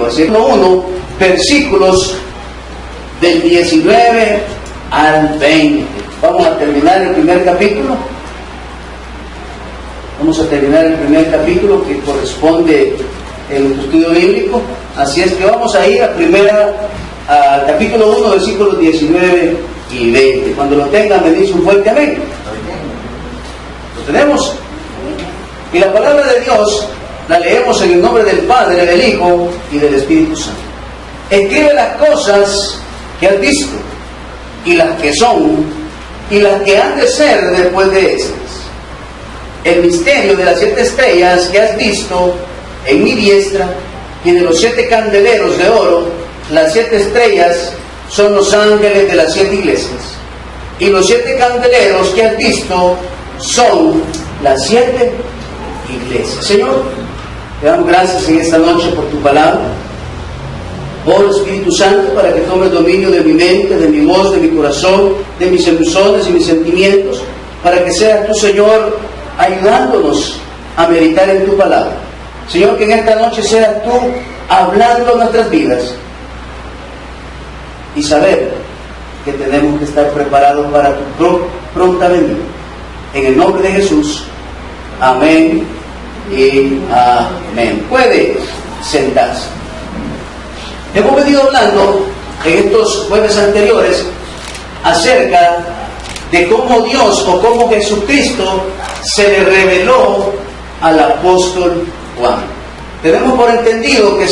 bíblico. Así, 1, versículos del 19 al 20. Vamos a terminar el primer capítulo. Vamos a terminar el primer capítulo que corresponde en nuestro estudio bíblico. Así es que vamos a ir al capítulo 1, versículos 19 y 20. Cuando lo tengan, me dice un fuerte amén. ¿Lo tenemos? Y la palabra de Dios la leemos en el nombre del Padre, del Hijo y del Espíritu Santo. Escribe las cosas que has visto, y las que son, y las que han de ser después de estas. El misterio de las 7 estrellas que has visto en mi diestra, y de los 7 candeleros de oro. Las 7 estrellas son los ángeles de las 7 iglesias, y los 7 candeleros que has visto son las 7 iglesias. Señor, te damos gracias en esta noche por tu palabra. Oh Espíritu Santo, para que tomes dominio de mi mente, de mi voz, de mi corazón, de mis emociones y mis sentimientos, para que seas tú, Señor, ayudándonos a meditar en tu palabra. Señor, que en esta noche seas tú hablando nuestras vidas y saber que tenemos que estar preparados para tu pronta venida. En el nombre de Jesús, amén y amén. Puede sentarse. Hemos venido hablando en estos jueves anteriores acerca de cómo Dios o cómo Jesucristo se le reveló al apóstol Juan. Tenemos por entendido que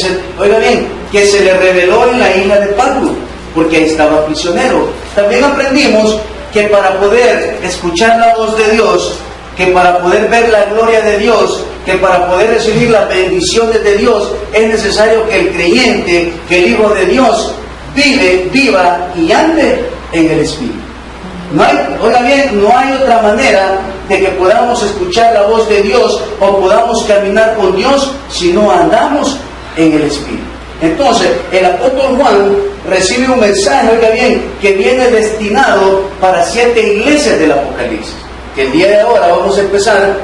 que se le reveló en la isla de Patmos, porque ahí estaba prisionero. También aprendimos que para poder escuchar la voz de Dios, que para poder ver la gloria de Dios, que para poder recibir las bendiciones de Dios, es necesario que el creyente, que el Hijo de Dios, viva y ande en el Espíritu. No hay otra manera de que podamos escuchar la voz de Dios o podamos caminar con Dios si no andamos en el Espíritu. Entonces, el apóstol Juan recibe un mensaje, que viene destinado para 7 iglesias del Apocalipsis. Que el día de ahora vamos a empezar,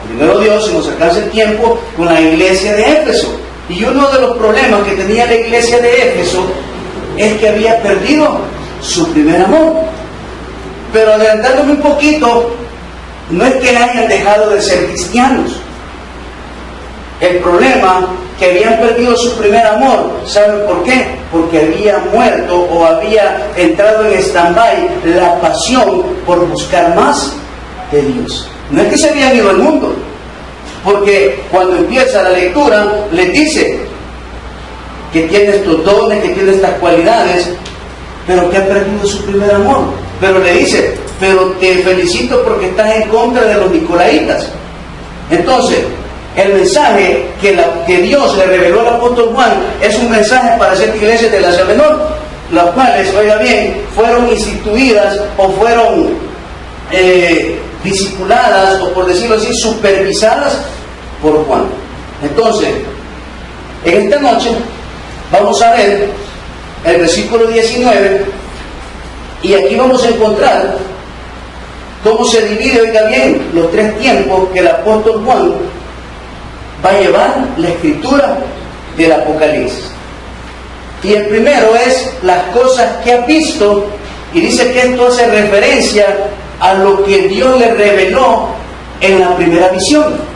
primero Dios, si nos alcanza el tiempo, con la iglesia de Éfeso. Y uno de los problemas que tenía la iglesia de Éfeso es que había perdido su primer amor. Pero adelantándome un poquito, no es que hayan dejado de ser cristianos. El problema que habían perdido su primer amor, ¿saben por qué? Porque había muerto o había entrado en stand-by la pasión por buscar más de Dios. No es que se habían ido al mundo, porque cuando empieza la lectura les dice que tiene estos dones, que tiene estas cualidades, pero que ha perdido su primer amor. Pero le dice, pero te felicito porque estás en contra de los nicolaitas. Entonces, el mensaje que Dios le reveló al apóstol Juan es un mensaje para 7 iglesias de la Asia Menor, las cuales, fueron instituidas o fueron discipuladas, o por decirlo así, supervisadas por Juan. Entonces, en esta noche vamos a ver el versículo 19, y aquí vamos a encontrar cómo se divide, los 3 tiempos que el apóstol Juan va a llevar la escritura del Apocalipsis. Y el primero es las cosas que ha visto, y dice que esto hace referencia a lo que Dios le reveló en la primera visión,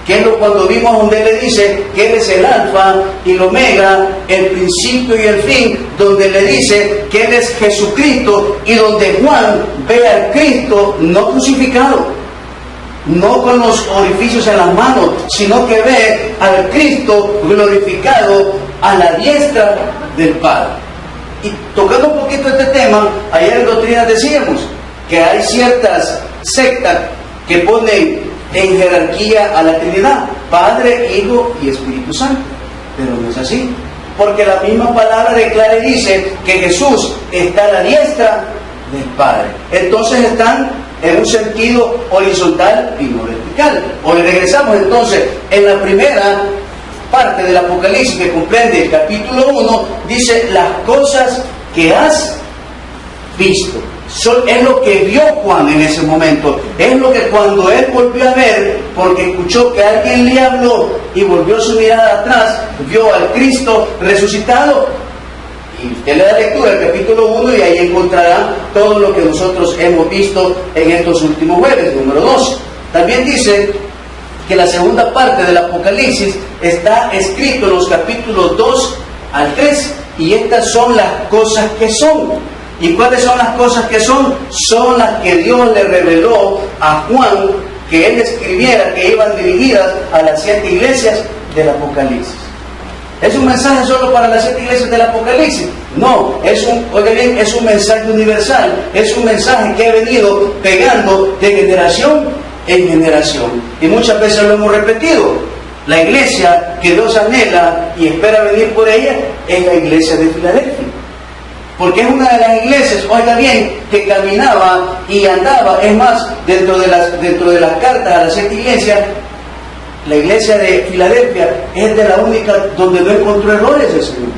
que es cuando vimos donde Él le dice que Él es el alfa y el omega, el principio y el fin, donde le dice que Él es Jesucristo, y donde Juan ve al Cristo no crucificado, no con los orificios en las manos, sino que ve al Cristo glorificado a la diestra del Padre. Y tocando un poquito este tema, ayer en Doctrinas decíamos que hay ciertas sectas que ponen en jerarquía a la Trinidad, Padre, Hijo y Espíritu Santo. Pero no es así, porque la misma palabra declara y dice que Jesús está a la diestra del Padre. Entonces están en un sentido horizontal y no vertical. Hoy regresamos entonces en la primera parte del Apocalipsis, que comprende el capítulo 1, dice las cosas que has visto. es lo que vio Juan en ese momento. Es lo que cuando él volvió a ver, porque escuchó que alguien le habló y volvió su mirada atrás, vio al Cristo resucitado. Y usted le da lectura al capítulo 1 y ahí encontrará todo lo que nosotros hemos visto en estos últimos jueves. Número 2. También dice que la segunda parte del Apocalipsis está escrito en los capítulos 2 al 3. Y estas son las cosas que son. ¿Y cuáles son las cosas que son? Son las que Dios le reveló a Juan que él escribiera, que iban dirigidas a las 7 iglesias del Apocalipsis. ¿Es un mensaje solo para las 7 iglesias del Apocalipsis? No, oiga bien, es un mensaje universal, es un mensaje que ha venido pegando de generación en generación. Y muchas veces lo hemos repetido. La iglesia que Dios anhela y espera venir por ella es la iglesia de Filadelfia. Porque es una de las iglesias, oiga bien, que caminaba y andaba. Es más, dentro de las cartas a las 7 iglesias, la iglesia de Filadelfia es de la única donde no encontró errores el Señor.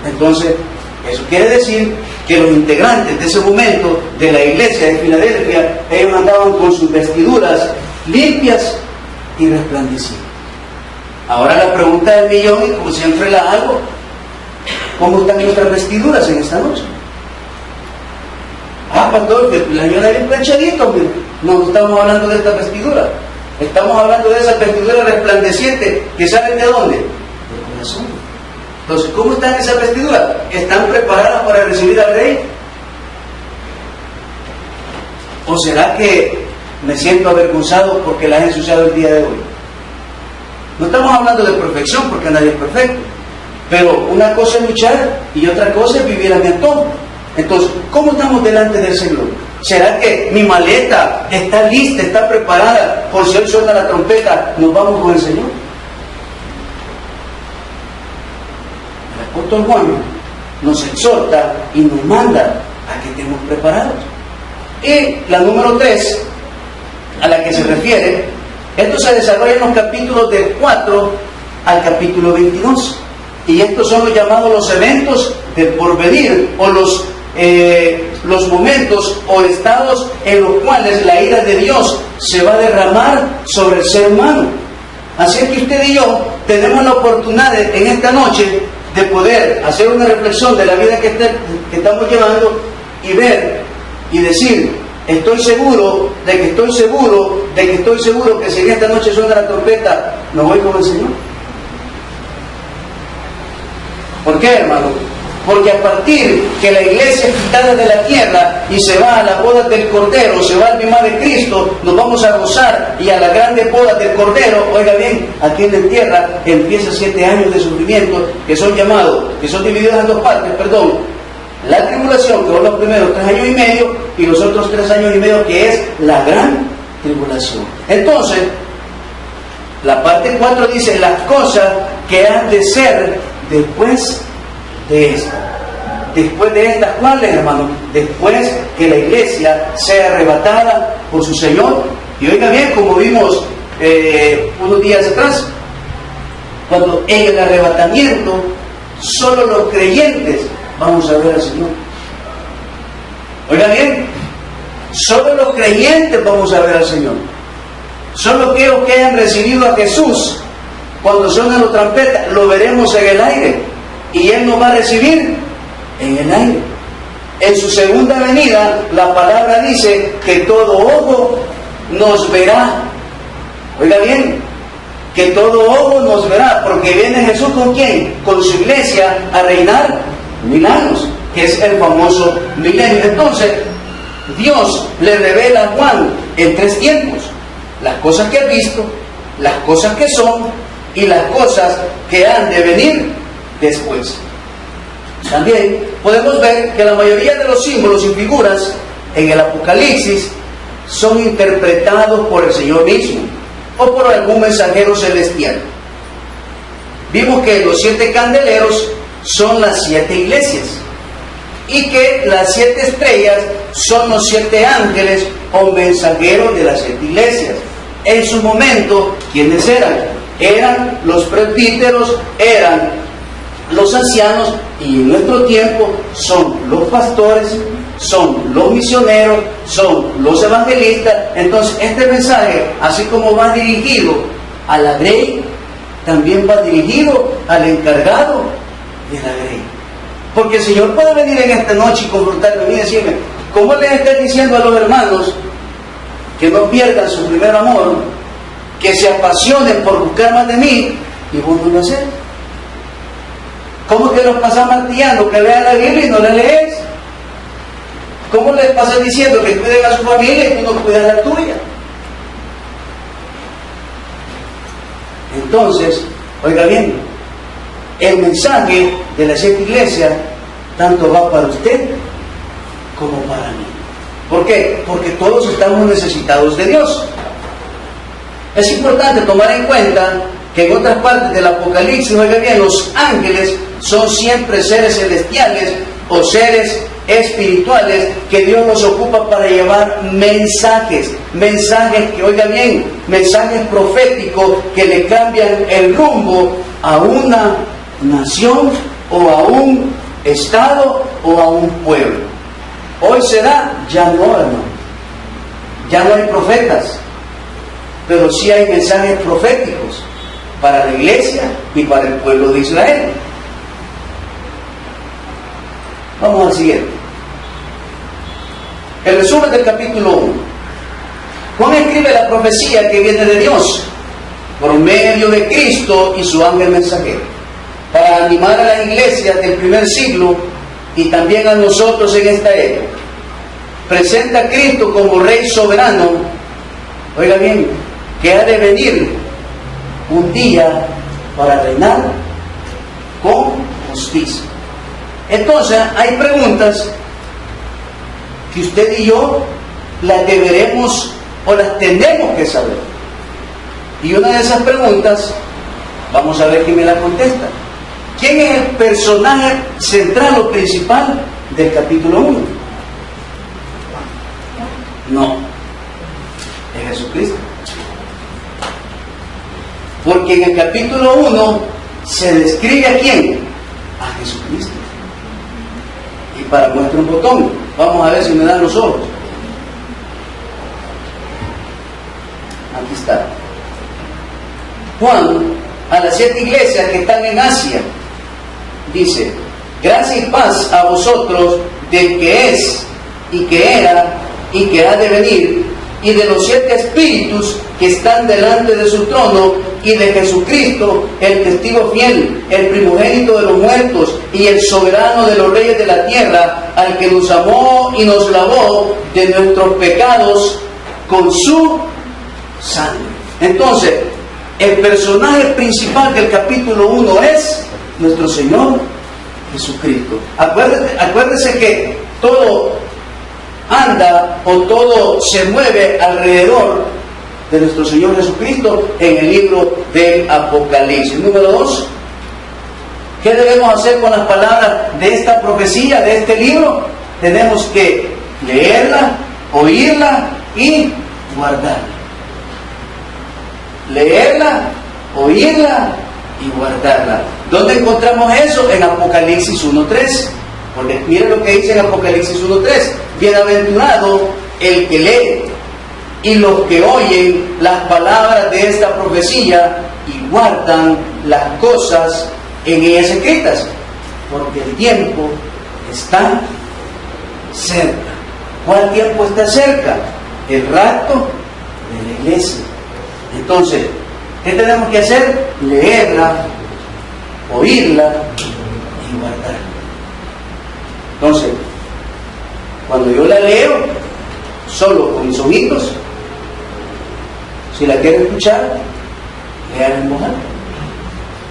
Entonces, eso quiere decir que los integrantes de ese momento de la iglesia de Filadelfia, ellos andaban con sus vestiduras limpias y resplandecientes. Ahora la pregunta del millón, y como siempre la hago, ¿cómo están nuestras vestiduras en esta noche? Pastor, que la señora bien planchadito, no estamos hablando de esta vestidura. Estamos hablando de esas vestiduras resplandecientes que salen ¿de dónde? Del corazón. Entonces, ¿cómo están esas vestiduras? ¿Están preparadas para recibir al Rey? ¿O será que me siento avergonzado porque las he ensuciado el día de hoy? No estamos hablando de perfección, porque nadie es perfecto. Pero una cosa es luchar y otra cosa es vivir a mi antojo. Entonces, ¿cómo estamos delante del Señor? ¿Será que mi maleta está lista, está preparada? Por si hoy suena la trompeta, nos vamos con el Señor. El apóstol Juan nos exhorta y nos manda a que estemos preparados. Y la número 3, a la que se refiere, esto se desarrolla en los capítulos del 4 al capítulo 22. Y estos son los llamados los eventos del porvenir, o los momentos o estados en los cuales la ira de Dios se va a derramar sobre el ser humano. Así es que usted y yo tenemos la oportunidad en esta noche de poder hacer una reflexión de la vida que estamos llevando y ver y decir: estoy seguro que si en esta noche suena la trompeta, me voy con el Señor. ¿Por qué, hermano? Porque a partir que la iglesia es quitada de la tierra y se va a la boda del Cordero, se va al bimá de Cristo, nos vamos a gozar y a la grande boda del Cordero. Oiga bien, aquí en la tierra empieza 7 años de sufrimiento que son divididos en 2 partes, la tribulación, que son los primeros 3 años y medio, y los otros 3 años y medio, que es la gran tribulación. Entonces, la parte 4 dice las cosas que han de ser después de esta. Después de estas, ¿cuáles, hermano? Después que la iglesia sea arrebatada por su Señor. Y oiga bien, como vimos unos días atrás, cuando en el arrebatamiento solo los creyentes vamos a ver al Señor. Oiga bien, solo los creyentes vamos a ver al Señor. Solo aquellos que hayan recibido a Jesús, cuando suenan los trompetas, lo veremos en el aire. Y Él nos va a recibir en el aire. En su segunda venida, la palabra dice que todo ojo nos verá. Oiga bien, que todo ojo nos verá, porque viene Jesús ¿con quién? Con su iglesia a reinar 1000 años, que es el famoso milenio. Entonces, Dios le revela a Juan en 3 tiempos: las cosas que ha visto, las cosas que son y las cosas que han de venir después. También podemos ver que la mayoría de los símbolos y figuras en el Apocalipsis son interpretados por el Señor mismo o por algún mensajero celestial. Vimos que los 7 candeleros son las 7 iglesias y que las 7 estrellas son los 7 ángeles o mensajeros de las 7 iglesias. En su momento, ¿quiénes eran? Eran los presbíteros, eran los ancianos, y en nuestro tiempo son los pastores son los misioneros, son los evangelistas. Entonces este mensaje, así como va dirigido a la grey, también va dirigido al encargado de la grey. Porque el Señor puede venir en esta noche y confrontarme a mí y decirme: ¿cómo les estás diciendo a los hermanos que no pierdan su primer amor, que se apasionen por buscar más de mí, y vos no lo haces? ¿Cómo que los pasas martillando que lean la Biblia y no la lees? ¿Cómo les pasas diciendo que cuiden a su familia y tú no cuidas la tuya? Entonces, oiga bien, el mensaje de las 7 iglesias tanto va para usted como para mí. ¿Por qué? Porque todos estamos necesitados de Dios. Es importante tomar en cuenta que en otras partes del Apocalipsis, oiga bien, los ángeles son siempre seres celestiales o seres espirituales que Dios nos ocupa para llevar mensajes que, oiga bien, mensajes proféticos que le cambian el rumbo a una nación o a un estado o a un pueblo. Hoy se da, ya no, hermano, ya no hay profetas, pero sí hay mensajes proféticos para la iglesia y para el pueblo de Israel. Vamos al siguiente. El resumen del capítulo 1. Juan escribe la profecía que viene de Dios por medio de Cristo y su ángel mensajero, para animar a las iglesias del primer siglo y también a nosotros en esta época. Presenta a Cristo como Rey soberano, oiga bien, que ha de venir un día para reinar con justicia. Entonces hay preguntas que usted y yo las deberemos o las tenemos que saber. Y una de esas preguntas, vamos a ver quién me la contesta. ¿Quién es el personaje central o principal del capítulo 1? No, es Jesucristo. Porque en el capítulo 1 se describe a quién, a Jesucristo. Y para muestra un botón, vamos a ver si me dan los ojos. Aquí está. Juan, a las 7 iglesias que están en Asia, dice: gracia y paz a vosotros del que es, y que era, y que ha de venir, y de los 7 espíritus que están delante de su trono, y de Jesucristo, el testigo fiel, el primogénito de los muertos, y el soberano de los reyes de la tierra, al que nos amó y nos lavó de nuestros pecados con su sangre. Entonces, el personaje principal del capítulo 1 es nuestro Señor Jesucristo. Acuérdese que todo anda o todo se mueve alrededor de nuestro Señor Jesucristo en el libro del Apocalipsis. Número 2, ¿qué debemos hacer con las palabras de esta profecía, de este libro? Tenemos que leerla, oírla y guardarla. Leerla, oírla y guardarla. ¿Dónde encontramos eso? En Apocalipsis 1.3. Porque miren lo que dice en Apocalipsis 1.3. Bienaventurado el que lee y los que oyen las palabras de esta profecía y guardan las cosas en ellas escritas, porque el tiempo está cerca. ¿Cuál tiempo está cerca? El rapto de la iglesia. Entonces, ¿qué tenemos que hacer? Leerla, oírla y guardarla. Entonces, cuando yo la leo, solo con mis ojitos, si la quiero escuchar, léala en voz alta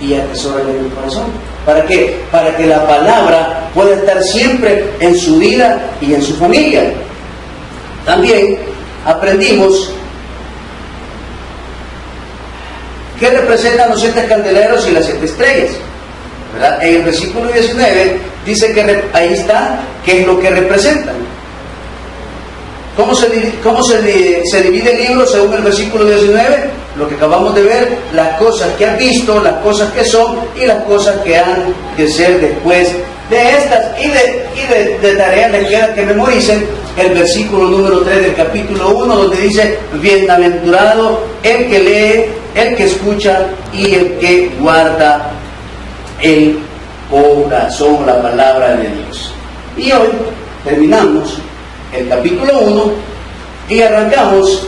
y atesórala en el corazón. ¿Para qué? Para que la palabra pueda estar siempre en su vida y en su familia. También aprendimos qué representan los 7 candeleros y las 7 estrellas, ¿verdad? En el versículo 19 dice que ahí está qué es lo que representan. ¿Cómo se divide el libro según el versículo 19? Lo que acabamos de ver, las cosas que has visto, las cosas que son y las cosas que han de ser después de estas y de tareas les queda que memoricen el versículo número 3 del capítulo 1, donde dice: bienaventurado el que lee, el que escucha y el que guarda el corazón, la palabra de Dios. Y hoy terminamos el capítulo 1 y arrancamos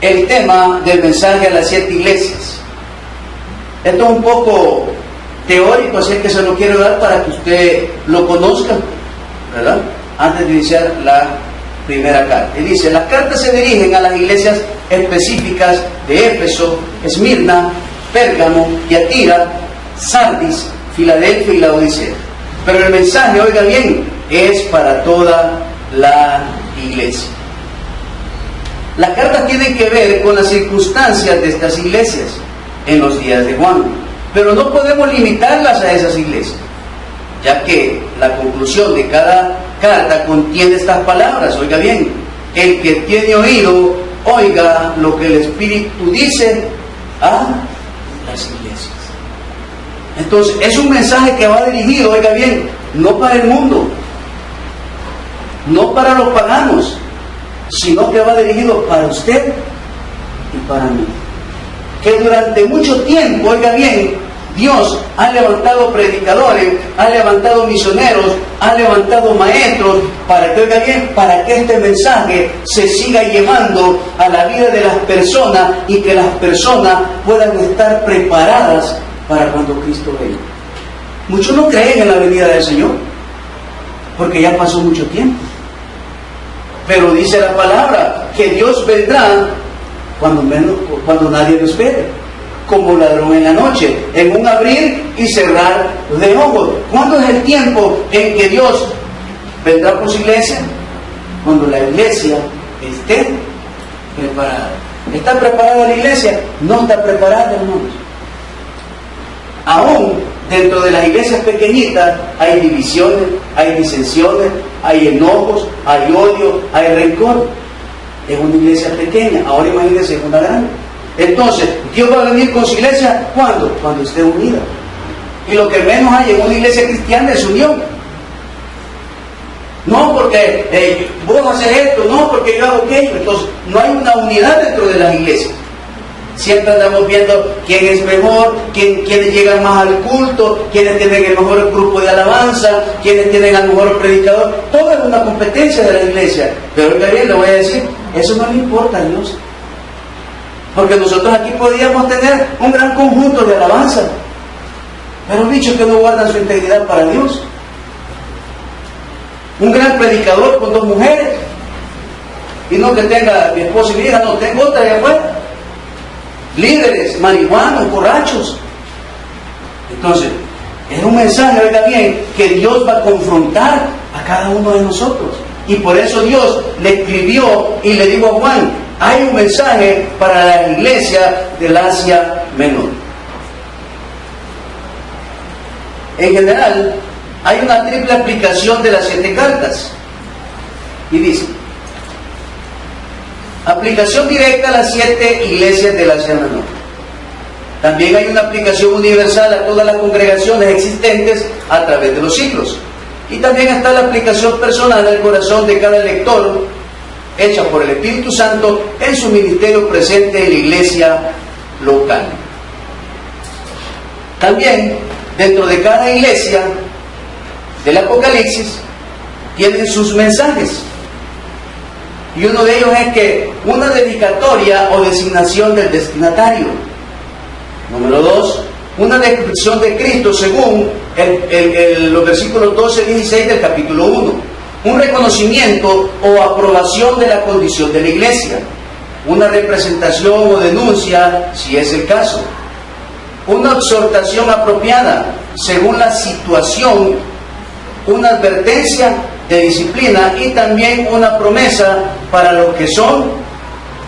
el tema del mensaje a las 7 iglesias. Esto es un poco teórico, así que se lo quiero dar para que usted lo conozca, ¿verdad? Antes de iniciar la primera carta. Y dice: las cartas se dirigen a las iglesias específicas de Éfeso, Esmirna, Pérgamo, Tiatira, Sardis, Filadelfia y Laodicea. Pero el mensaje, oiga bien, es para toda la iglesia. Las cartas tienen que ver con las circunstancias de estas iglesias en los días de Juan, pero no podemos limitarlas a esas iglesias, ya que la conclusión de cada carta contiene estas palabras. Oiga bien: el que tiene oído, oiga lo que el Espíritu dice a las iglesias. Entonces, es un mensaje que va dirigido, oiga bien, no para el mundo, no para los paganos, sino que va dirigido para usted y para mí. Que durante mucho tiempo, oiga bien, Dios ha levantado predicadores, ha levantado misioneros, ha levantado maestros, para que, oiga bien, para que este mensaje se siga llevando a la vida de las personas y que las personas puedan estar preparadas para cuando Cristo venga. Muchos no creen en la venida del Señor, porque ya pasó mucho tiempo. Pero dice la palabra que Dios vendrá cuando nadie lo espere, como ladrón en la noche, en un abrir y cerrar de ojos. ¿Cuándo es el tiempo en que Dios vendrá por su iglesia? Cuando la iglesia esté preparada. ¿Está preparada la iglesia? No está preparada, hermanos. Aún dentro de las iglesias pequeñitas hay divisiones, hay disensiones, hay enojos, hay odio, hay rencor. Es una iglesia pequeña, ahora imagínense una grande. Entonces, Dios va a venir con su iglesia, ¿cuándo? Cuando esté unida. Y lo que menos hay en una iglesia cristiana es unión. No porque vos haces esto, no porque yo hago aquello. Entonces, no hay una unidad dentro de las iglesias. Siempre andamos viendo quién es mejor, quiénes llegan más al culto, quiénes tienen el mejor grupo de alabanza, quiénes tienen al mejor predicador. Todo es una competencia de la iglesia. Pero oiga bien, le voy a decir, eso no le importa a Dios. Porque nosotros aquí podíamos tener un gran conjunto de alabanza, pero bichos que no guardan su integridad para Dios. Un gran predicador con 2 mujeres, y no que tenga mi esposa y mi hija, no, tengo otra allá afuera. Líderes, marihuanos, borrachos. Entonces, es un mensaje, oiga bien, que Dios va a confrontar a cada uno de nosotros. Y por eso Dios le escribió y le dijo a Juan: hay un mensaje para la iglesia del Asia Menor. En general, hay una triple aplicación de las 7 cartas. Y dice: aplicación directa a las 7 iglesias del Asia Menor. También hay una aplicación universal a todas las congregaciones existentes a través de los siglos. Y también está la aplicación personal al corazón de cada lector, hecha por el Espíritu Santo en su ministerio presente en la iglesia local. También, dentro de cada iglesia del Apocalipsis, tienen sus mensajes. Y uno de ellos es que una dedicatoria o designación del destinatario. Número 2, una descripción de Cristo según los versículos 12 y 16 del capítulo 1. Un reconocimiento o aprobación de la condición de la iglesia. Una representación o denuncia, si es el caso. Una exhortación apropiada según la situación. Una advertencia de disciplina y también una promesa para los que son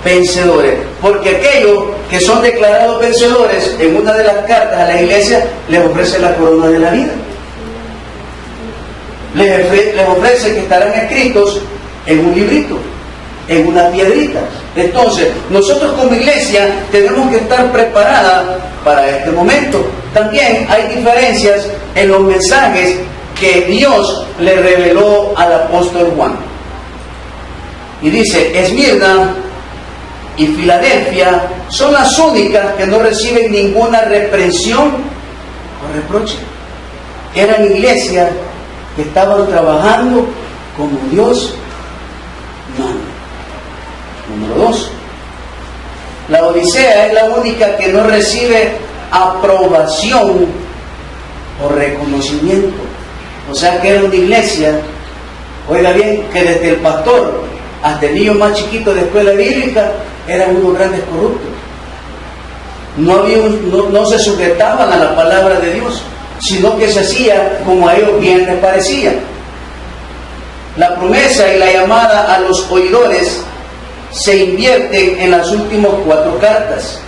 vencedores. Porque aquellos que son declarados vencedores, en una de las cartas a la iglesia les ofrece la corona de la vida. Les ofrece que estarán escritos en un librito, en una piedrita. Entonces, nosotros como iglesia tenemos que estar preparadas para este momento. también hay diferencias en los mensajes que Dios le reveló al apóstol Juan. Y dice, Esmirna y Filadelfia son las únicas que no reciben ninguna reprensión o reproche. Eran iglesias que estaban trabajando como Dios manda. Número 2. La Odisea es la única que no recibe aprobación o reconocimiento. O sea que era una iglesia, oiga bien, que desde el pastor hasta el niño más chiquito de escuela bíblica eran unos grandes corruptos. No se sujetaban a la palabra de Dios, sino que se hacía como a ellos bien les parecía. La promesa y la llamada a los oidores se invierten en las últimas 4 cartas.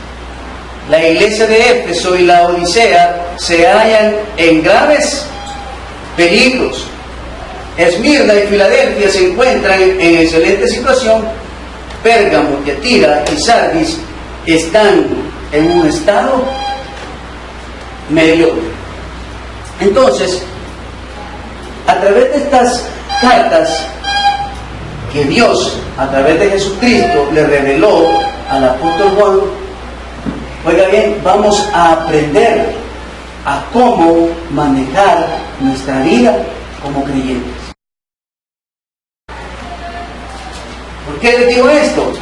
La iglesia de Éfeso y la Odisea se hallan en graves peligros. Esmirna y Filadelfia se encuentran en excelente situación. Pérgamo, Tiatira y Sardis están en un estado mediocre. Entonces, a través de estas cartas que Dios, a través de Jesucristo, le reveló al apóstol Juan, oiga bien, vamos a aprender a cómo manejar nuestra vida como creyentes. ¿Por qué les digo esto?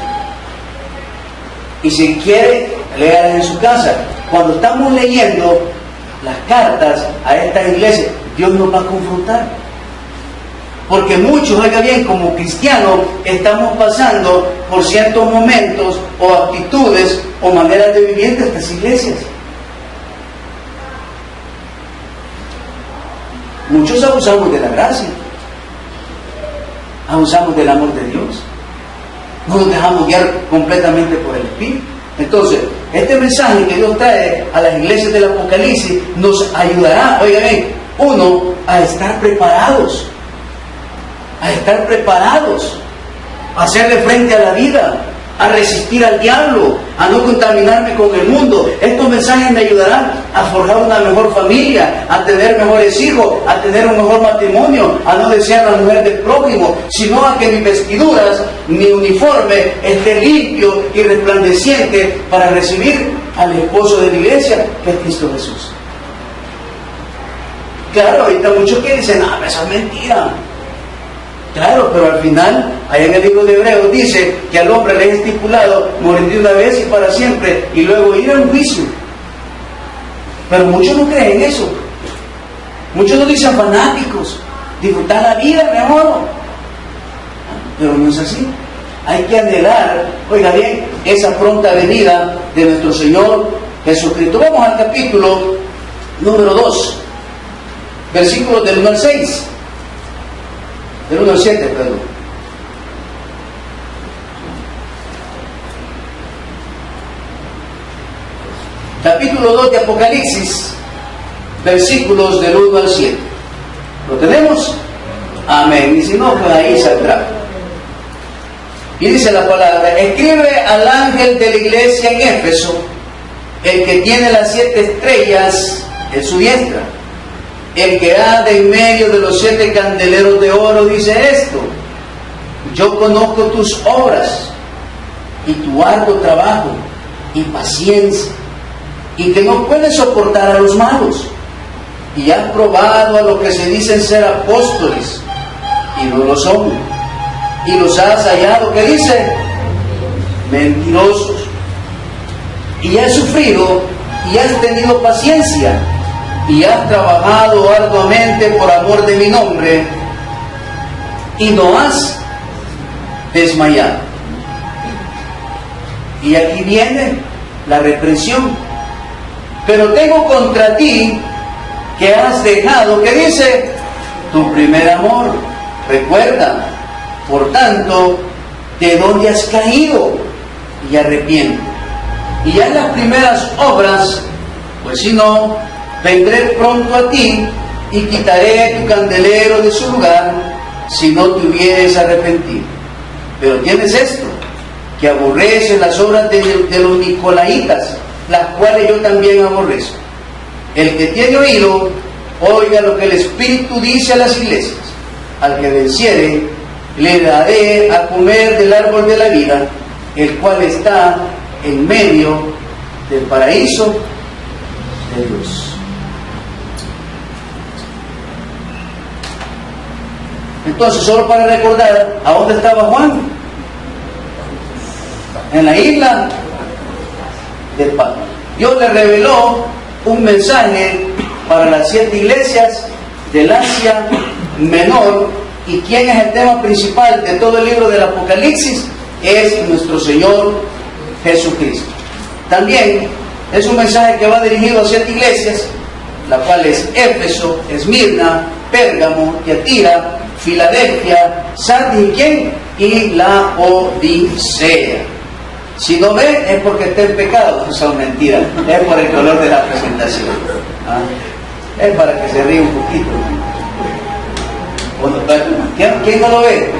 Y si quiere, léalas en su casa. Cuando estamos leyendo las cartas a esta iglesia, Dios nos va a confrontar. Porque muchos, oiga bien, como cristianos, estamos pasando por ciertos momentos o actitudes o maneras de vivir de estas iglesias. Muchos abusamos de la gracia, abusamos del amor de Dios, no nos dejamos guiar completamente por el Espíritu. Entonces, este mensaje que Dios trae a las iglesias del Apocalipsis nos ayudará, oiga bien, uno, a estar preparados, a hacerle frente a la vida, a resistir al diablo, a no contaminarme con el mundo. Estos mensajes me ayudarán a forjar una mejor familia, a tener mejores hijos, a tener un mejor matrimonio, a no desear a la mujer del prójimo, sino a que mis vestiduras, mi uniforme esté limpio y resplandeciente para recibir al esposo de la iglesia, que es Cristo Jesús. Claro, ahorita muchos que dicen, no, eso es mentira. Claro, pero al final, allá en el libro de Hebreos dice que al hombre le es estipulado morir de una vez y para siempre, y luego ir a un juicio. Pero muchos no creen eso. Muchos no dicen fanáticos, disfrutar la vida mejor. Pero no es así. Hay que anhelar, oiga bien, esa pronta venida de nuestro Señor Jesucristo. Vamos al capítulo número 2, versículos del 1 al 6. Del 1 al 7, perdón. Capítulo 2 de Apocalipsis, versículos del 1 al 7. ¿Lo tenemos? Amén. Y si no, pues ahí saldrá. Y dice la palabra: escribe al ángel de la iglesia en Éfeso, el que tiene las 7 estrellas en su diestra, el que anda en medio de los 7 candeleros de oro, dice esto: yo conozco tus obras y tu arduo trabajo y paciencia, y que no puedes soportar a los malos, y has probado a los que se dicen ser apóstoles y no lo son, y los has hallado, ¿qué dice? Mentirosos. Y has sufrido y has tenido paciencia, y has trabajado arduamente por amor de mi nombre, y no has desmayado. Y aquí viene la reprensión: pero tengo contra ti que has dejado, ¿qué dice? Tu primer amor. Recuerda, por tanto, de dónde has caído, y arrepiente. Y ya en las primeras obras, pues si no, vendré pronto a ti y quitaré tu candelero de su lugar, si no te hubieres arrepentido. Pero tienes esto, que aborreces las obras de los nicolaitas, las cuales yo también aborrezco. El que tiene oído, oiga lo que el Espíritu dice a las iglesias. Al que venciere, le daré a comer del árbol de la vida, el cual está en medio del paraíso de Dios. Entonces, solo para recordar, ¿a dónde estaba Juan? En la isla de Patmos. Dios le reveló un mensaje para las 7 iglesias del Asia Menor. ¿Y quién es el tema principal de todo el libro del Apocalipsis? Es nuestro Señor Jesucristo. También es un mensaje que va dirigido a 7 iglesias, las cuales Éfeso, Esmirna, Pérgamo, Tiatira, Filadelfia, Sardis, ¿y quién? Y la Odisea. Si no ve, es porque está en pecado. No son mentiras, es por el color de la presentación. Es para que se ríe un poquito. ¿Quién no lo ve?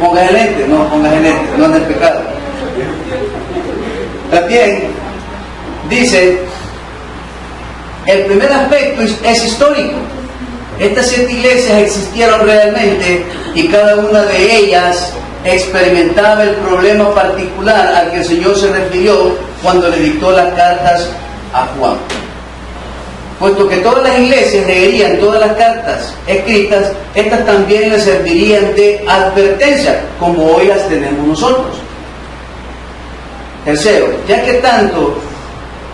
Pongas el lente, no pongas el lente, no es el pecado. También dice, el primer aspecto es histórico. Estas 7 iglesias existieron realmente y cada una de ellas experimentaba el problema particular al que el Señor se refirió cuando le dictó las cartas a Juan. Puesto que todas las iglesias leerían todas las cartas escritas, estas también les servirían de advertencia, como hoy las tenemos nosotros. Tercero, ya que tanto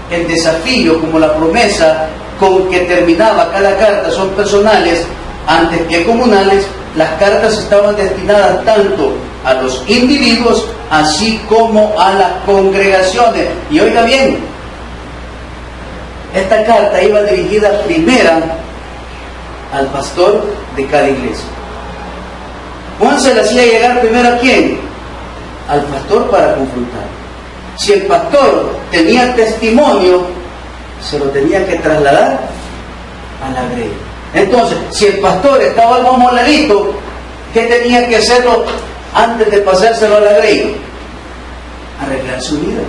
el desafío como la promesa con que terminaba cada carta son personales antes que comunales, las cartas estaban destinadas tanto a los individuos así como a las congregaciones. Y oiga bien, esta carta iba dirigida primera al pastor de cada iglesia. Juan se le hacía llegar primero ¿a quién? Al pastor para confrontar. Si el pastor tenía testimonio, se lo tenía que trasladar a la grey. Entonces, si el pastor estaba algo moladito, ¿qué tenía que hacerlo antes de pasárselo a la grey? Arreglar su vida.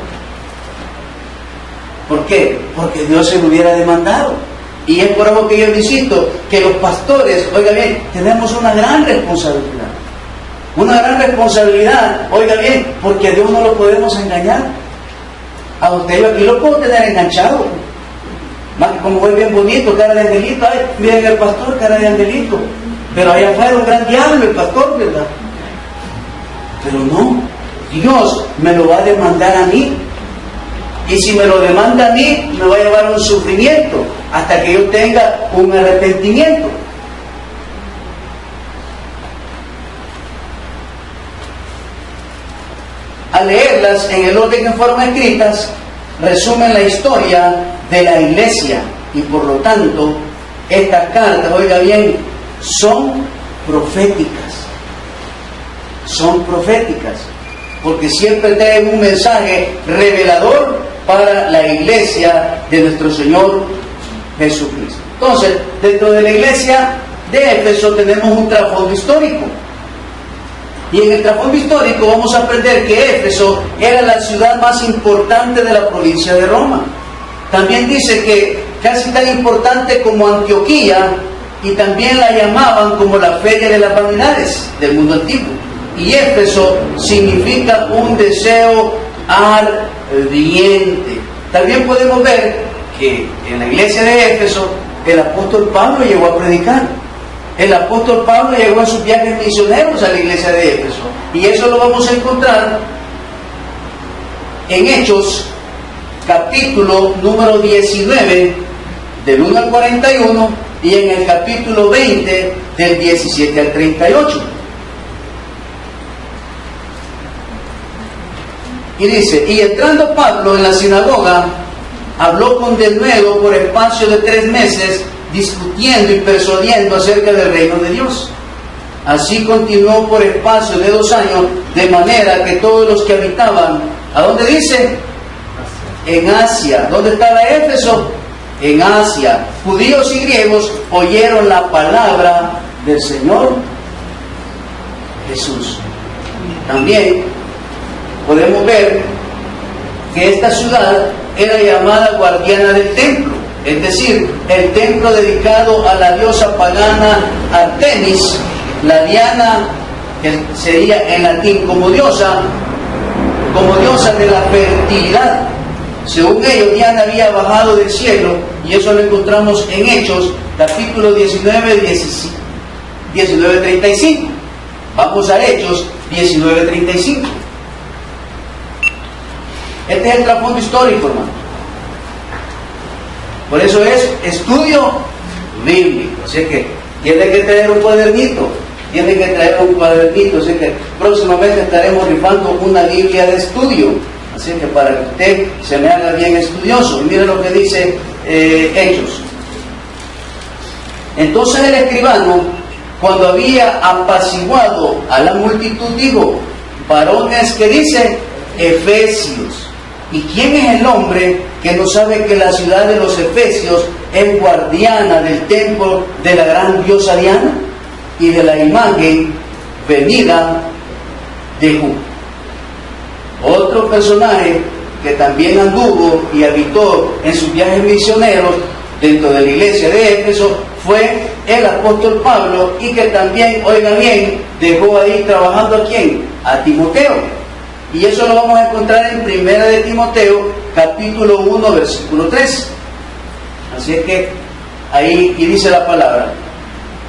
¿Por qué? Porque Dios se lo hubiera demandado. Y es por eso que yo insisto que los pastores, oiga bien, tenemos una gran responsabilidad. Una gran responsabilidad, oiga bien, porque a Dios no lo podemos engañar. A usted yo aquí lo puedo tener enganchado. Como fue bien bonito, cara de angelito. Ay, miren el pastor, cara de angelito. Pero allá afuera un gran diablo el pastor, ¿verdad? Pero no, Dios me lo va a demandar a mí. Y si me lo demanda a mí, me va a llevar a un sufrimiento hasta que yo tenga un arrepentimiento. Al leerlas en el orden que fueron escritas, resumen la historia de la iglesia y por lo tanto estas cartas, oiga bien, son proféticas. Son proféticas porque siempre traen un mensaje revelador para la iglesia de nuestro Señor Jesucristo. Entonces, dentro de la iglesia de Éfeso tenemos un trasfondo histórico. Y en el trasfondo histórico vamos a aprender que Éfeso era la ciudad más importante de la provincia de Roma. También dice que casi tan importante como Antioquía, y también la llamaban como la feria de las vanidades del mundo antiguo. Y Éfeso significa un deseo ardiente. También podemos ver que en la iglesia de Éfeso el apóstol Pablo llegó a predicar. El apóstol Pablo llegó en sus viajes misioneros a la iglesia de Éfeso. Y eso lo vamos a encontrar en Hechos, capítulo número 19, del 1 al 41, y en el capítulo 20, del 17 al 38. Y dice, y entrando Pablo en la sinagoga, habló con denuedo por espacio de 3 meses, discutiendo y persuadiendo acerca del reino de Dios. Así continuó por espacio de 2 años, de manera que todos los que habitaban, ¿a dónde dice? En Asia. ¿Dónde estaba Éfeso? En Asia. Judíos y griegos oyeron la palabra del Señor Jesús. También podemos ver que esta ciudad era llamada guardiana del templo, es decir, el templo dedicado a la diosa pagana Artemis, la Diana, que sería en latín como diosa de la fertilidad. Según ellos, Diana había bajado del cielo, y eso lo encontramos en Hechos, capítulo 19:35. Vamos a Hechos 19:35. Este es el trasfondo histórico, hermano. Por eso es estudio bíblico. Así que tiene que traer un cuadernito. Así que próximamente estaremos rifando una Biblia de estudio. Así que para que usted se me haga bien estudioso. Y mire lo que dice Hechos. Entonces el escribano, cuando había apaciguado a la multitud, dijo: varones, que dice, Efesios. ¿Y quién es el hombre que no sabe que la ciudad de los Efesios es guardiana del templo de la gran diosa Diana y de la imagen venida de Júpiter? Otro personaje que también anduvo y habitó en sus viajes misioneros dentro de la iglesia de Éfeso fue el apóstol Pablo, y que también, oiga bien, dejó ahí trabajando ¿a quién? A Timoteo. Y eso lo vamos a encontrar en 1 de Timoteo, capítulo 1, versículo 3. Así es que ahí, y dice la palabra: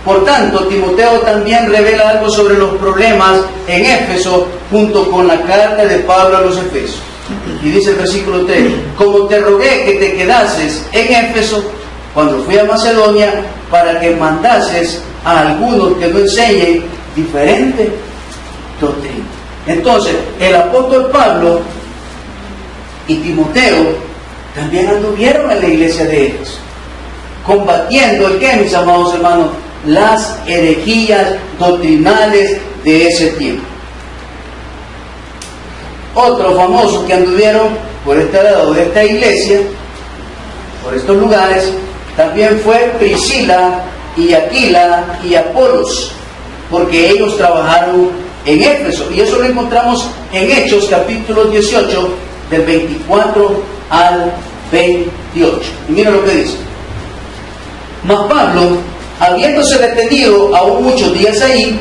por tanto, Timoteo también revela algo sobre los problemas en Éfeso, junto con la carta de Pablo a los Efesios. Y dice el versículo 3: como te rogué que te quedases en Éfeso cuando fui a Macedonia, para que mandases a algunos que no enseñen diferente doctrina. Entonces, el apóstol Pablo y Timoteo también anduvieron en la iglesia de Éfeso, combatiendo el que, mis amados hermanos, las herejías doctrinales de ese tiempo. Otros famosos que anduvieron por este lado de esta iglesia, por estos lugares, también fue Priscila y Aquila y Apolos, porque ellos trabajaron en Éfeso, y eso lo encontramos en Hechos capítulo 18, del 24 al 28. Y mira lo que dice: mas Pablo, habiéndose detenido aún muchos días ahí,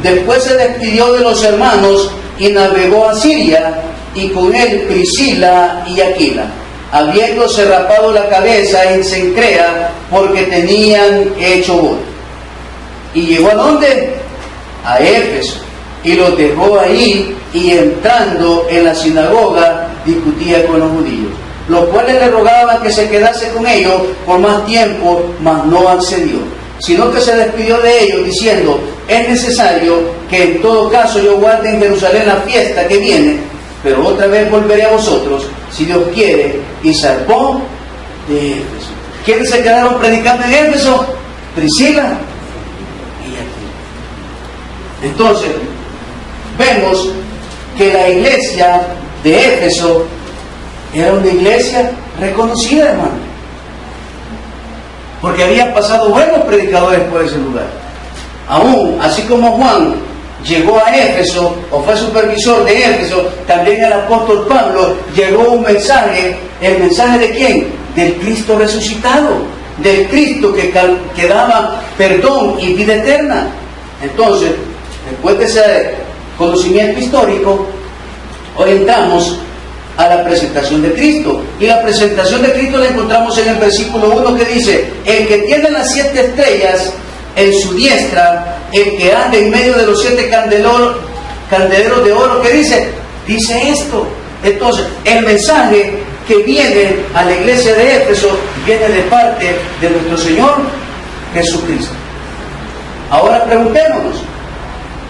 después se despidió de los hermanos y navegó a Siria, y con él Priscila y Aquila, habiéndose rapado la cabeza en Cencrea, porque tenían hecho boda. Y llegó ¿a dónde? A Éfeso, y los dejó ahí, y entrando en la sinagoga discutía con los judíos, los cuales le rogaban que se quedase con ellos por más tiempo, mas no accedió, sino que se despidió de ellos diciendo: es necesario que en todo caso yo guarde en Jerusalén la fiesta que viene, pero otra vez volveré a vosotros, si Dios quiere. Y zarpó de Éfeso. ¿Quiénes se quedaron predicando en Éfeso? Priscila y Aquila. Entonces, vemos que la iglesia de Éfeso era una iglesia reconocida, hermano, porque habían pasado buenos predicadores por ese lugar. Aún, así como Juan llegó a Éfeso, o fue supervisor de Éfeso, también el apóstol Pablo llegó un mensaje. ¿El mensaje de quién? Del Cristo resucitado, del Cristo que daba perdón y vida eterna. Entonces, después de ese conocimiento histórico, hoy entramos a la presentación de Cristo. Y la presentación de Cristo la encontramos en el versículo 1, que dice: el que tiene las 7 estrellas en su diestra, el que anda en medio de los 7 candeleros de oro, ¿qué dice? Dice esto. Entonces, el mensaje que viene a la iglesia de Éfeso viene de parte de nuestro Señor Jesucristo. Ahora preguntémonos: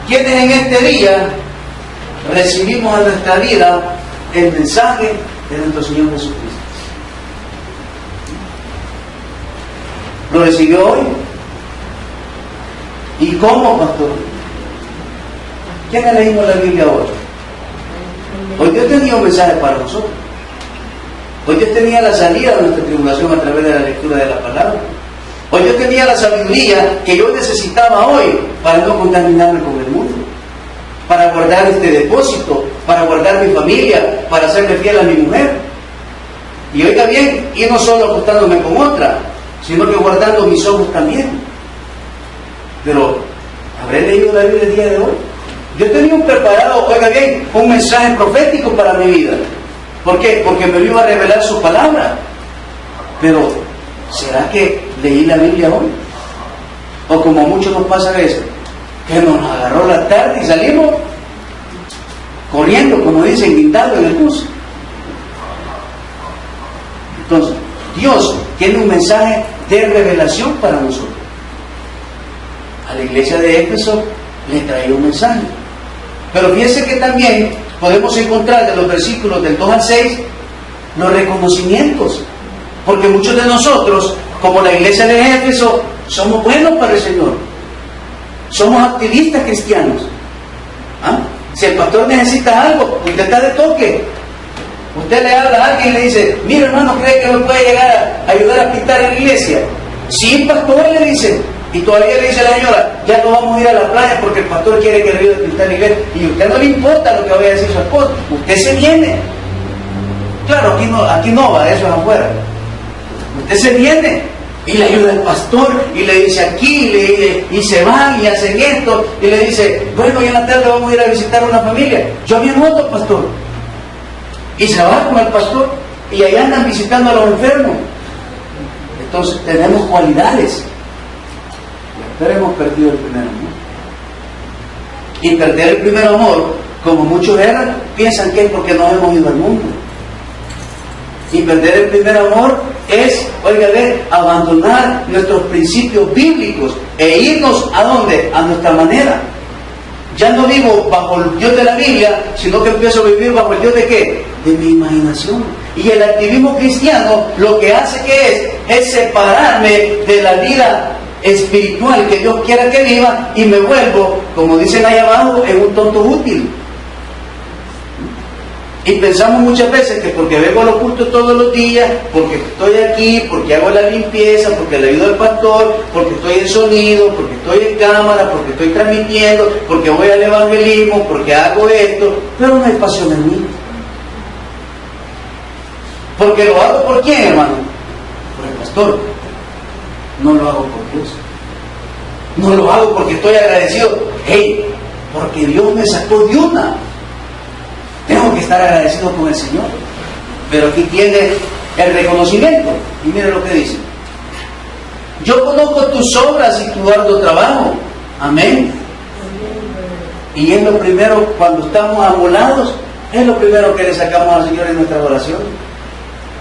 ¿quiénes en este día recibimos a nuestra vida el mensaje de nuestro Señor Jesucristo? ¿Lo recibió hoy? ¿Y cómo, pastor? ¿Quiénes leímos la Biblia hoy? Hoy Dios tenía un mensaje para nosotros. Hoy Dios tenía la salida de nuestra tribulación a través de la lectura de la palabra. Hoy Dios tenía la sabiduría que yo necesitaba hoy para no contaminarme con el mundo, para guardar este depósito, para guardar mi familia, para serle fiel a mi mujer. Y oiga bien, y no solo acostándome con otra, sino que guardando mis ojos también. Pero, ¿habré leído la Biblia el día de hoy? Yo tenía preparado, oiga bien, un mensaje profético para mi vida. ¿Por qué? Porque me iba a revelar su palabra. Pero, ¿será que leí la Biblia hoy? O como a muchos nos pasa a veces, que nos agarró la tarde y salimos corriendo, como dicen, guindando en el bus. Entonces, Dios tiene un mensaje de revelación para nosotros. A la iglesia de Éfeso le traía un mensaje. Pero fíjense que también podemos encontrar de los versículos del 2 al 6 los reconocimientos. Porque muchos de nosotros, como la iglesia de Éfeso, somos buenos para el Señor. Somos activistas cristianos. ¿Ah? Si el pastor necesita algo, usted está de toque. Usted le habla a alguien y le dice, mira hermano, ¿cree que me puede llegar a ayudar a pintar en la iglesia? Sí, pastor, le dice. Y todavía le dice a la señora, ya no vamos a ir a la playa porque el pastor quiere que le ayude a pintar la iglesia. Y a usted no le importa lo que vaya a decir su esposo. Usted se viene. Claro, aquí no va, eso es afuera. Usted se viene y le ayuda al pastor y le dice aquí y se van y hacen esto y le dice, bueno, y en la tarde vamos a ir a visitar a una familia. Yo me anoto, pastor. Y se va con el pastor y allá andan visitando a los enfermos. Entonces tenemos cualidades. Pero hemos perdido el primer amor. Y perder el primer amor, como muchos eran, piensan que es porque nos hemos ido al mundo. Y perder el primer amor es, oiga, abandonar nuestros principios bíblicos e irnos ¿a dónde? A nuestra manera. Ya no vivo bajo el Dios de la Biblia, sino que empiezo a vivir bajo el Dios de ¿qué? De mi imaginación. Y el activismo cristiano lo que hace que es separarme de la vida espiritual que Dios quiera que viva y me vuelvo, como dicen ahí abajo, en un tonto útil. Y pensamos muchas veces que porque vengo a los cultos todos los días, porque estoy aquí, porque hago la limpieza, porque le ayudo al pastor, porque estoy en sonido, porque estoy en cámara, porque estoy transmitiendo, porque voy al evangelismo, porque hago esto, pero no hay pasión en mí. Porque lo hago por quién, hermano? Por el pastor. No lo hago por Dios. No lo hago porque estoy agradecido. Hey, porque Dios me sacó de una. Tengo que estar agradecido con el Señor. Pero aquí tiene el reconocimiento. Y mire lo que dice. Yo conozco tus obras y tu arduo trabajo. Amén. Y es lo primero, cuando estamos amolados, es lo primero que le sacamos al Señor en nuestra oración.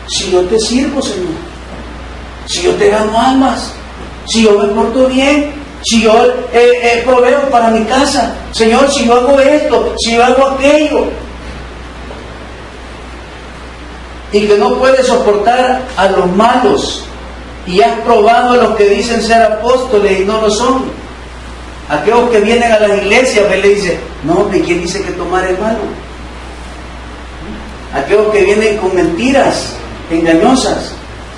Si yo te sirvo, Señor. Si yo te gano almas. Si yo me porto bien. Si yo proveo para mi casa. Señor, si yo hago esto. Si yo hago aquello. Y que no puedes soportar a los malos y has probado a los que dicen ser apóstoles y no lo son. Aquellos que vienen a las iglesias, él le dice, no, ¿de quién dice que tomar es malo? Aquellos que vienen con mentiras engañosas,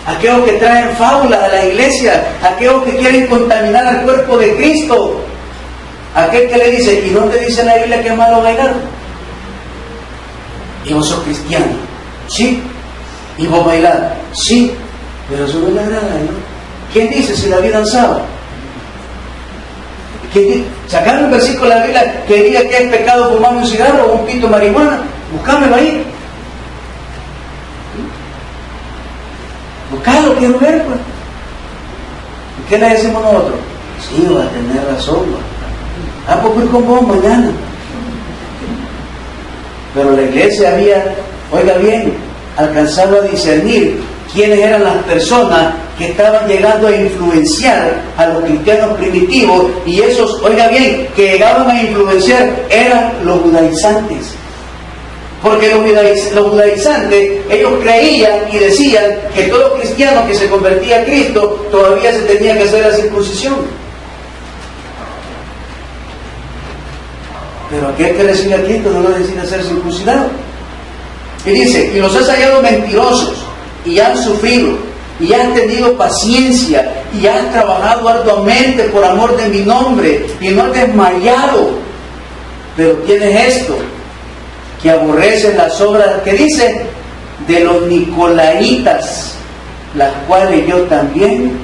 aquellos que traen fábulas a la iglesia, aquellos que quieren contaminar al cuerpo de Cristo, aquel que le dice, ¿y no te dice la Biblia que es malo bailar? Y vos sos cristiano, sí. ¿Y vos bailar? Sí, pero eso no le agrada a Dios. ¿Quién dice si David danzaba? Sacar un versículo de la Biblia que diga que es pecado fumar un cigarro o un pito de marihuana, buscámelo ahí. Buscalo, quiero ver, pues. ¿Y qué le decimos nosotros? Sí, va a tener razón, va. Ah, pues voy con vos mañana. Pero la iglesia había, oiga bien, alcanzado a discernir quiénes eran las personas que estaban llegando a influenciar a los cristianos primitivos, y esos, oiga bien, que llegaban a influenciar eran los judaizantes. Porque los judaizantes, ellos creían y decían que todo cristiano que se convertía a Cristo todavía se tenía que hacer la circuncisión. Pero aquel que recibe a Cristo no lo necesita ser circuncidado. Y dice, y los has hallado mentirosos, y han sufrido, y has tenido paciencia, y has trabajado arduamente por amor de mi nombre, y no has desmayado. Pero tienes esto, que aborreces las obras, que dice, de los nicolaitas, las cuales yo también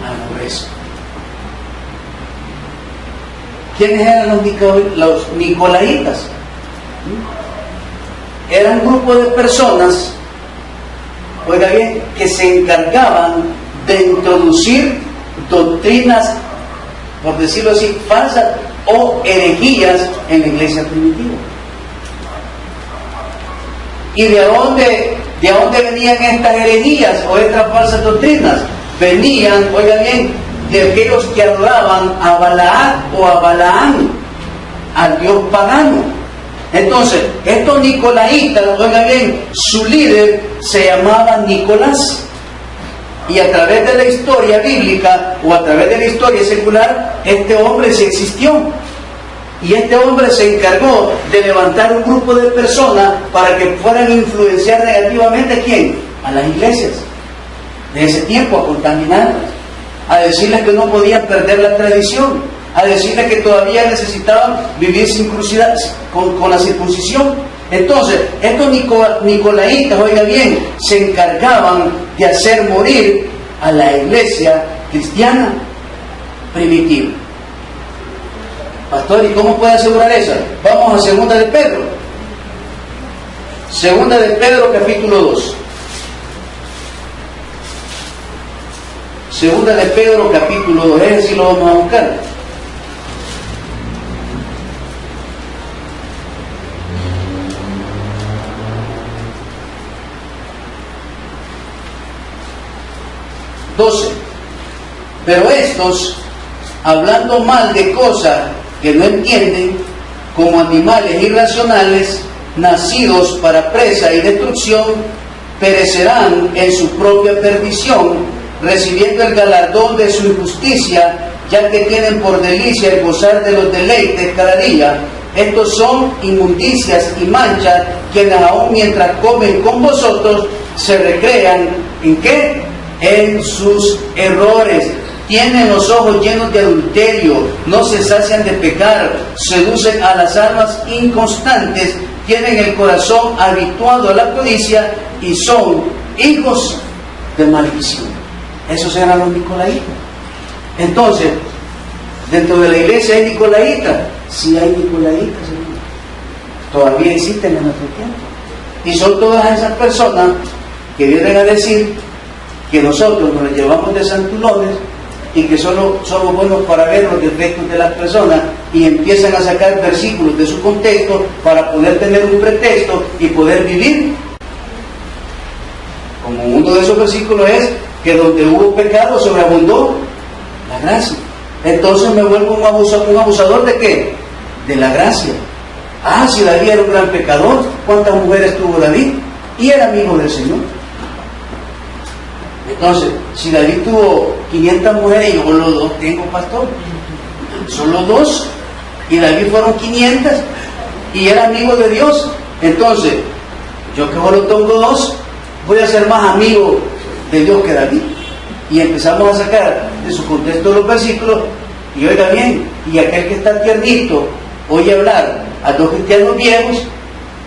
aborrezco. ¿Quiénes eran los nicolaitas? Era un grupo de personas, oiga bien, que se encargaban de introducir doctrinas, por decirlo así, falsas o herejías en la iglesia primitiva. ¿Y de dónde venían estas herejías o estas falsas doctrinas? Venían, oiga bien, de aquellos que adoraban a Balaam o a Balaam, al dios pagano. Entonces, estos nicolaitas, oiga bien, su líder se llamaba Nicolás. Y a través de la historia bíblica o a través de la historia secular, este hombre sí existió. Y este hombre se encargó de levantar un grupo de personas para que fueran a influenciar negativamente ¿a quién? A las iglesias de ese tiempo, a contaminarlas, a decirles que no podían perder la tradición, a decirles que todavía necesitaban vivir con la circuncisión. Entonces, estos nicolaitas, oiga bien, se encargaban de hacer morir a la iglesia cristiana primitiva. Pastor, ¿y cómo puede asegurar eso? Vamos a Segunda de Pedro. Segunda de Pedro, capítulo 2. Segunda de Pedro, capítulo 2. Es decir, lo vamos a buscar. Pero estos, hablando mal de cosas que no entienden, como animales irracionales, nacidos para presa y destrucción, perecerán en su propia perdición, recibiendo el galardón de su injusticia, ya que tienen por delicia el gozar de los deleites cada día. Estos son inmundicias y manchas, quienes aún mientras comen con vosotros, se recrean, ¿en qué? En sus errores. Tienen los ojos llenos de adulterio, no se sacian de pecar, seducen a las almas inconstantes, tienen el corazón habituado a la codicia y son hijos de maldición. Esos eran los nicolaitas. Entonces, dentro de la iglesia hay nicolaitas. Sí hay nicolaitas, hermano. Todavía existen en nuestro tiempo. Y son todas esas personas que vienen a decir que nosotros nos llevamos de santulones y que solo somos buenos para ver los defectos de las personas, y empiezan a sacar versículos de su contexto para poder tener un pretexto y poder vivir. Como uno de esos versículos es que donde hubo pecado sobreabundó la gracia. Entonces me vuelvo un abusador ¿de qué? De la gracia. Ah, si David era un gran pecador, ¿cuántas mujeres tuvo David? Y era amigo del Señor. Entonces, si David tuvo 500 mujeres, yo solo 2 tengo, pastor. Solo 2. Y David fueron 500. Y era amigo de Dios. Entonces, yo que solo tengo 2, voy a ser más amigo de Dios que David. Y empezamos a sacar de su contexto los versículos. Y oiga bien, y aquel que está tiernito oye hablar a 2 cristianos viejos.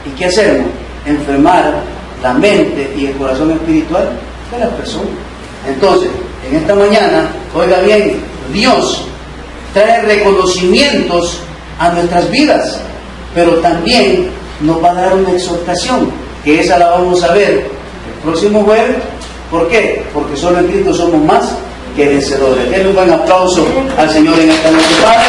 ¿Y qué hacemos? Enfermar la mente y el corazón espiritual de las personas. Entonces, en esta mañana, oiga bien, Dios trae reconocimientos a nuestras vidas, pero también nos va a dar una exhortación, que esa la vamos a ver el próximo jueves. ¿Por qué? Porque solo en Cristo somos más que vencedores. Denle un buen aplauso al Señor en esta noche. Padre.